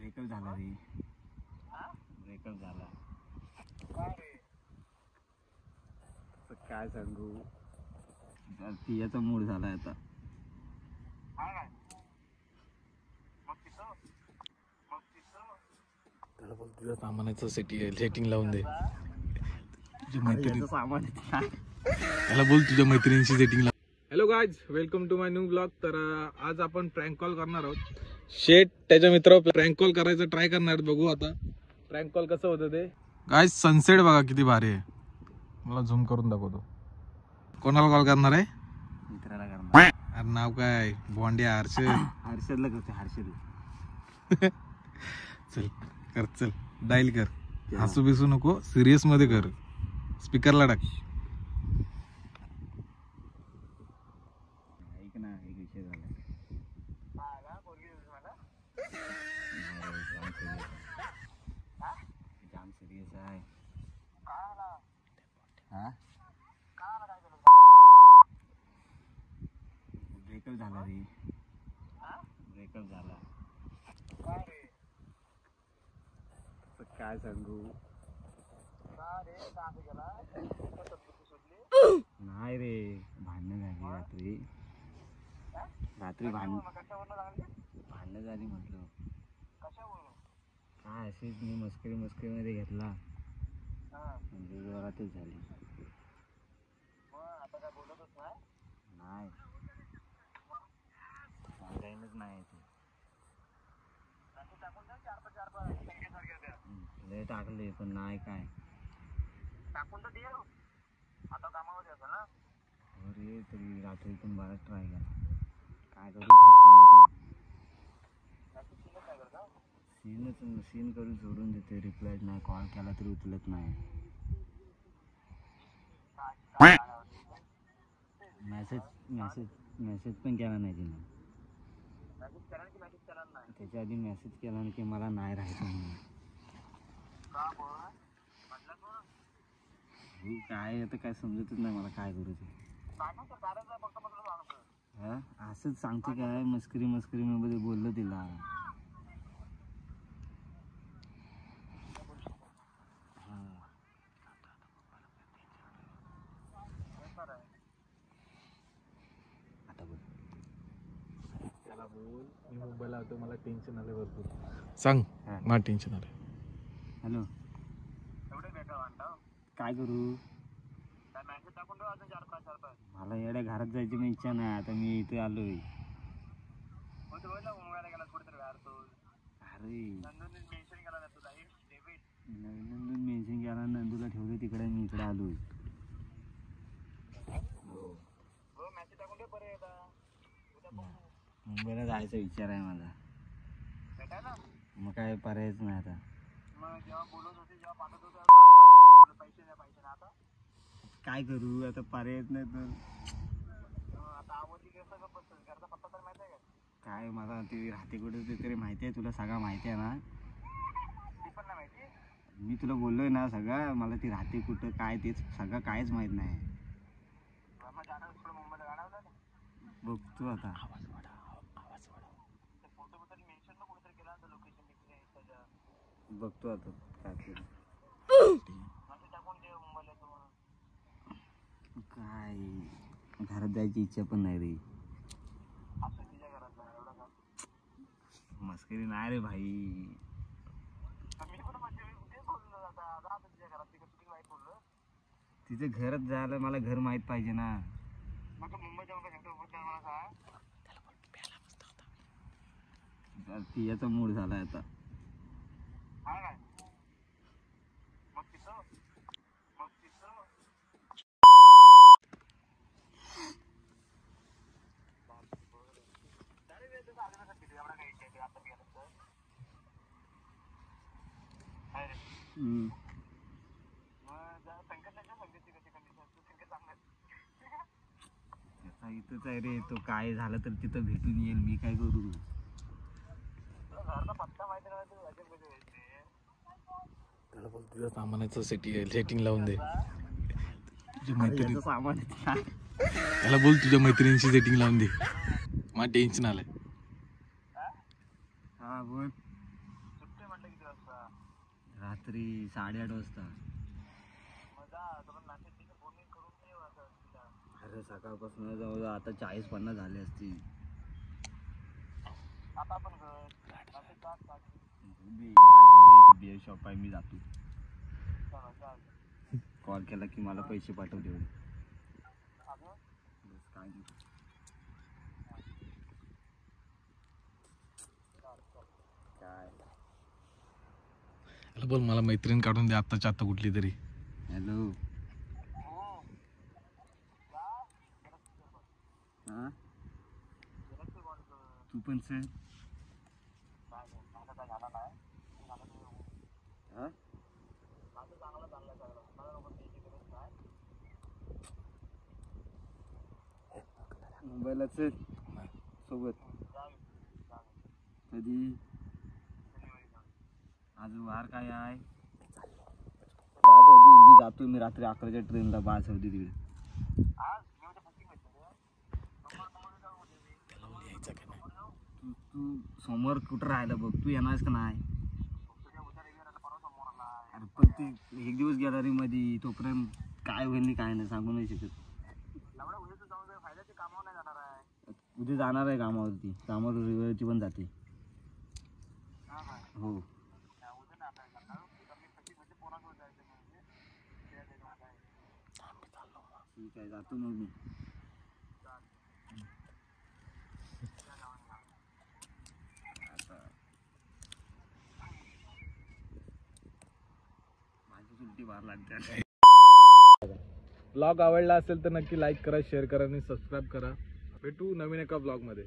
Breakup झाला रे. Breakup झाला. काय सांगू, तियाचा मूड झाला आता. त्याला बोल तुझ्या सामानाचं सेटिंग लावून दे. तुझ्या मैत्रिणी सामान त्याला बोल तुझ्या मैत्रिणींची सेटिंग लाव. Hello guys, welcome to my new blog. तर आज आपण प्रँक कॉल करणार आहोत. शेट त्याच्या मित्र प्रँक कॉल करायचा ट्राय करणार. बघू आता प्रँक कॉल कसं होतं ते. गाईज सनसेट बघा किती भारी आहे. मला झूम करून दाखवतो. कोणाला कॉल करणार आहे? मित्राला करणार. अरे नाव काय? बॉन्ड्या हर्षद. हर्षदला करते. हर्षद चल कर, चल डायल कर. हसू बिसू नको, सिरियस मध्ये कर. स्पीकरला टाक. ऐक ना, एक विषय झाला. जाम सिरियस आहे. ब्रेकअप झाला रे. ब्रेकअप झाला. काय सांगू. नाही रे, भांडणं झाली रात्री. भांडणं झाली म्हटलं. काय अशीच मी मस्करी मध्ये घेतला म्हणजे जोरातच झाली. नाही ऑनलाईनच नाही ते. लय टाकले पण नाही. काय टाकून तर दे. आता कामावर येतो ना. अरे तरी रात्री पण बराच ट्राय केला. काय करू समजत नाही. सीन करून सोडून देते. रिप्लाय नाही. कॉल केला तरी उचलत नाही. मेसेज पण केला नाही तिने. त्याच्या आधी मेसेज केला की मला नाही राहायचं म्हणून. काय आता काय समजतच नाही मला काय करू ते. असंच सांगते काय, मस्करी मध्ये बोललो तिला. आता बोल. त्याला बोल मी मुंबईला होतो, मला टेन्शन आलं भरपूर. सांग मला टेन्शन आलं. हॅलो, काय करू. मला एवढ्या घरात जायची मी इच्छा नाही. आता मी इथे आलोय. अरे नंदून मेन्शन केला. नंदूला ठेवलं तिकडे. मी इकडे आलोय. मुंबईला जायचा विचार आहे माझा. मग काय पर्यायच नाही आता. काय करू आता, पर्यायच नाही तर. काय मला ती राहते कुठे ते तरी माहिती आहे. तुला सगळं माहिती आहे ना. मी तुला बोललोय ना सगळं. मला ती राहते कुठं काय तेच सगळं काहीच माहित नाही. बघतो आता. बघतो आता काय काय. घरात जायची इच्छा पण नाही रे. मस्करी नाही रे भाई. तिथे घरात जायला मला घर माहित पाहिजे ना. तियाचा मूड झाला आता. इथंच आहे रे तो. काय झालं तर तिथं भेटून येईल. मी काय करू. त्याला बोल तुझ्या सामानाचं सेटिंग लावून दे. तुझ्या मैत्रिणी सामान त्याला बोल तुझ्या मैत्रिणींची सेटिंग लावून दे. मला टेन्शन आलंय. हा बोल. रात्री 8:30 वाजता. अरे सकाळपासून जवळ आता 40-50 झाले असतील. बिअर शॉप आहे, मी जातो. कॉल केला की मला पैसे पाठव तेवढे. बस काय नाही. काय याला बोल मला मैत्रीण काढून दे आत्ताच्या आत्ता कुठली तरी. हॅलो. हां तू पण सर. हां मुंबईला चल सोबत. कधी? आज वार काय आहे? बासवडी. मी जातो, मी रात्री 11च्या ट्रेनला बासवडी तिकडे. तू तू समोर कुठं राहिलं बघ, तू येणारच का नाही? अरे पण ते एक दिवस गेला रे मध्ये, तोपर्यंत काय होईल काय नाही सांगू नाही शकत. उद्या जाणार आहे कामावरती, कामावर रविवारची पण जाते. हो ठीक आहे, जातो मग मी. आता माझी सुट्टी बाहेर लागते. ब्लॉग आवडला असेल तर नक्की लाईक करा, शेअर करा आणि सबस्क्राईब करा. भेटू नवीन एका ब्लॉगमध्ये.